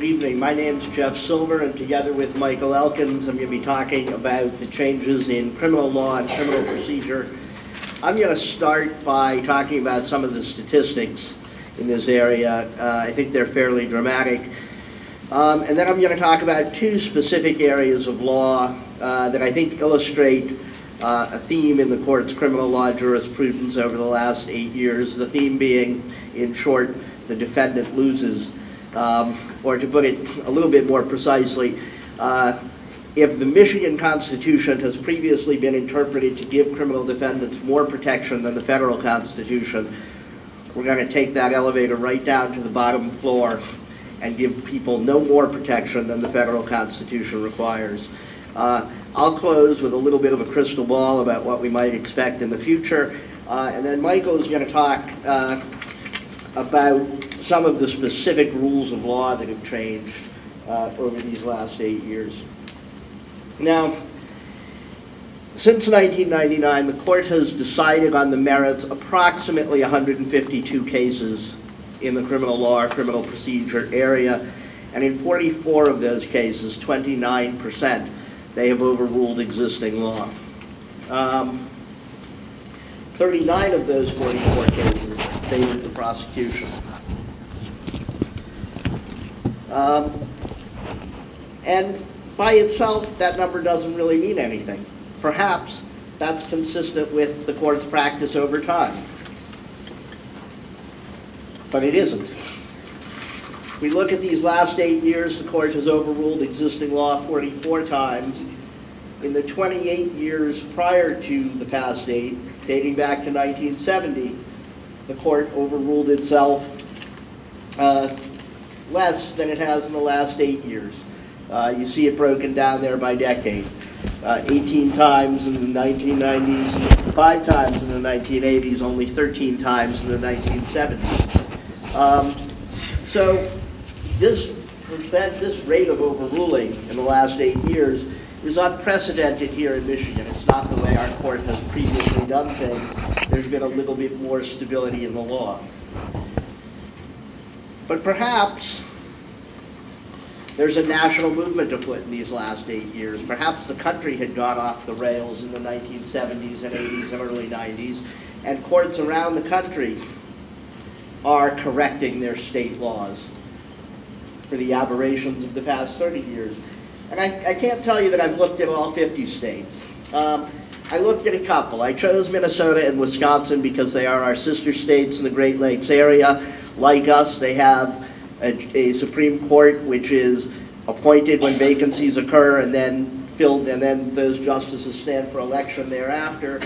Good evening. My name is Jeff Silver, and together with Michael Elkins, I'm going to be talking about the changes in criminal law and criminal procedure. I'm going to start by talking about some of the statistics in this area. I think they're fairly dramatic. And then I'm going to talk about two specific areas of law that I think illustrate a theme in the court's criminal law jurisprudence over the last 8 years, the theme being, in short, the defendant loses. Or to put it a little bit more precisely, if the Michigan Constitution has previously been interpreted to give criminal defendants more protection than the federal Constitution, we're going to take that elevator right down to the bottom floor and give people no more protection than the federal Constitution requires. I'll close with a little bit of a crystal ball about what we might expect in the future, and then Michael is going to talk about some of the specific rules of law that have changed over these last 8 years. Now, since 1999, the court has decided on the merits approximately 152 cases in the criminal law or criminal procedure area, and in 44 of those cases, 29%, they have overruled existing law. 39 of those 44 cases favored the prosecution. And by itself, that number doesn't really mean anything. Perhaps that's consistent with the court's practice over time. But it isn't. We look at these last 8 years, the court has overruled existing law 44 times. In the 28 years prior to the past date, dating back to 1970, the court overruled itself less than it has in the last 8 years. You see it broken down there by decade. 18 times in the 1990s, 5 times in the 1980s, only 13 times in the 1970s. So this rate of overruling in the last 8 years is unprecedented here in Michigan. It's not the way our court has previously done things. There's been a little bit more stability in the law. But perhaps there's a national movement afoot in these last 8 years. Perhaps the country had gone off the rails in the 1970s and 80s and early 90s, and courts around the country are correcting their state laws for the aberrations of the past 30 years. And I can't tell you that I've looked at all 50 states. I looked at a couple. I chose Minnesota and Wisconsin because they are our sister states in the Great Lakes area. Like us, they have a Supreme Court which is appointed when vacancies occur and then filled, and then those justices stand for election thereafter.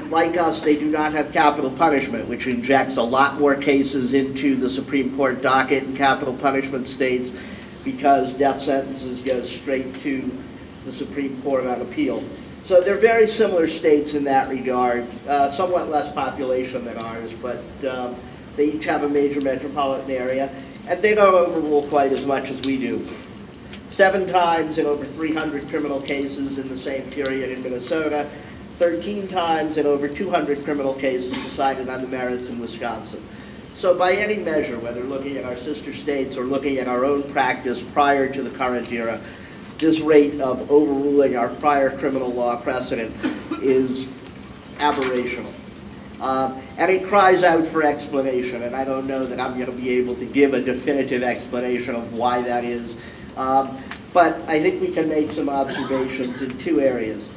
Like us, they do not have capital punishment, which injects a lot more cases into the Supreme Court docket in capital punishment states because death sentences go straight to the Supreme Court on appeal. So they're very similar states in that regard, somewhat less population than ours, but they each have a major metropolitan area, and they don't overrule quite as much as we do. 7 times in over 300 criminal cases in the same period in Minnesota, 13 times in over 200 criminal cases decided on the merits in Wisconsin. So by any measure, whether looking at our sister states or looking at our own practice prior to the current era, this rate of overruling our prior criminal law precedent is aberrational. And it cries out for explanation, and I don't know that I'm going to be able to give a definitive explanation of why that is. But I think we can make some observations in 2 areas.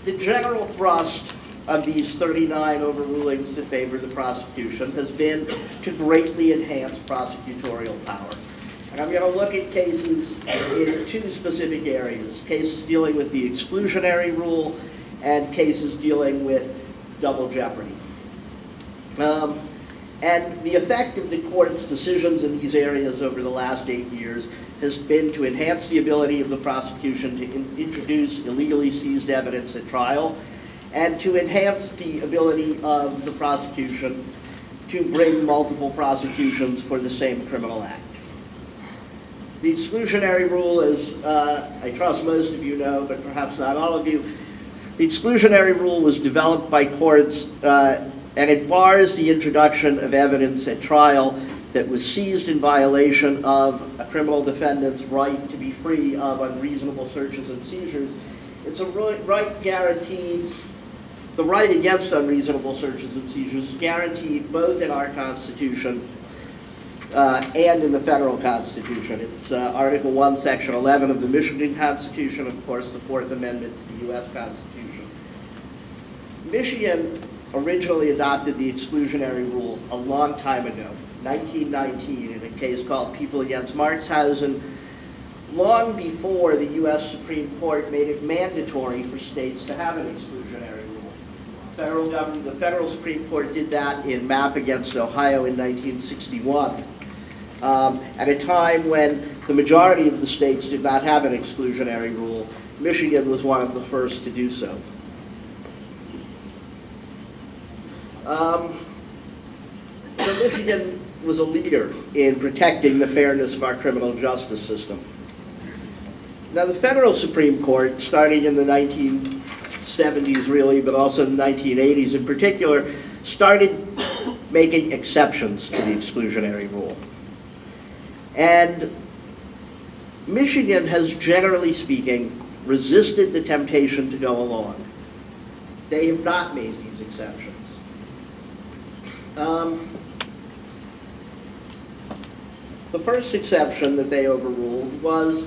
The general thrust of these 39 overrulings that favor the prosecution has been to greatly enhance prosecutorial power. And I'm going to look at cases in 2 specific areas, cases dealing with the exclusionary rule and cases dealing with double jeopardy. And the effect of the court's decisions in these areas over the last 8 years has been to enhance the ability of the prosecution to introduce illegally seized evidence at trial, and to enhance the ability of the prosecution to bring multiple prosecutions for the same criminal act. The exclusionary rule, as I trust most of you know, but perhaps not all of you, the exclusionary rule was developed by courts and it bars the introduction of evidence at trial that was seized in violation of a criminal defendant's right to be free of unreasonable searches and seizures. It's a right guaranteed, the right against unreasonable searches and seizures is guaranteed both in our Constitution and in the federal Constitution. It's Article 1, Section 11 of the Michigan Constitution, of course, the Fourth Amendment to the U.S. Constitution. Michigan originally adopted the exclusionary rule a long time ago, 1919, in a case called People against Marxhausen, long before the U.S. Supreme Court made it mandatory for states to have an exclusionary rule. The federal Supreme Court did that in Mapp against Ohio in 1961, at a time when the majority of the states did not have an exclusionary rule. Michigan was one of the first to do so. So Michigan was a leader in protecting the fairness of our criminal justice system. Now, the federal Supreme Court, starting in the 1970s really, but also the 1980s in particular, started making exceptions to the exclusionary rule. And Michigan has, generally speaking, resisted the temptation to go along. They have not made these exceptions. The first exception that they overruled was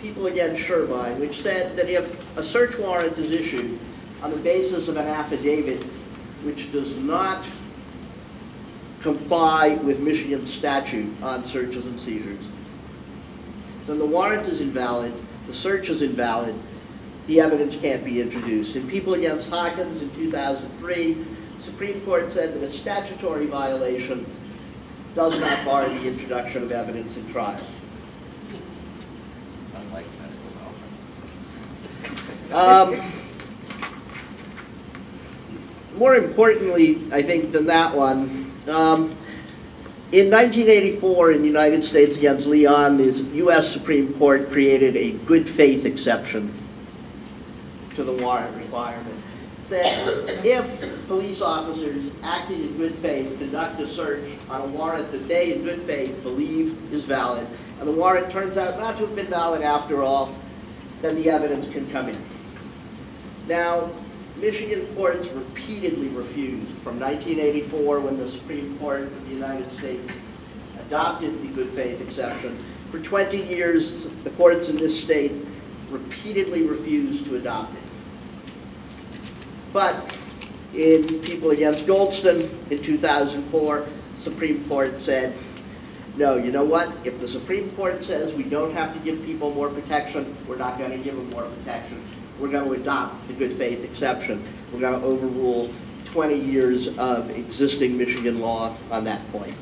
People against Shervine, which said that if a search warrant is issued on the basis of an affidavit which does not comply with Michigan's statute on searches and seizures, then the warrant is invalid, the search is invalid, the evidence can't be introduced. In People against Hawkins in 2003, the Supreme Court said that a statutory violation does not bar the introduction of evidence in trial. Unlike medical law. More importantly, I think, than that one, in 1984, in the United States against Leon, the U.S. Supreme Court created a good faith exception to the warrant requirement. It said if police officers acting in good faith conduct a search on a warrant that they, in good faith, believe is valid, and the warrant turns out not to have been valid after all, then the evidence can come in. Now, Michigan courts repeatedly refused, from 1984, when the Supreme Court of the United States adopted the good faith exception. For 20 years, the courts in this state repeatedly refused to adopt it. But in People against Goldston in 2004, the Supreme Court said, no, you know what? If the Supreme Court says we don't have to give people more protection, we're not going to give them more protection. We're going to adopt the good faith exception. We're going to overrule 20 years of existing Michigan law on that point.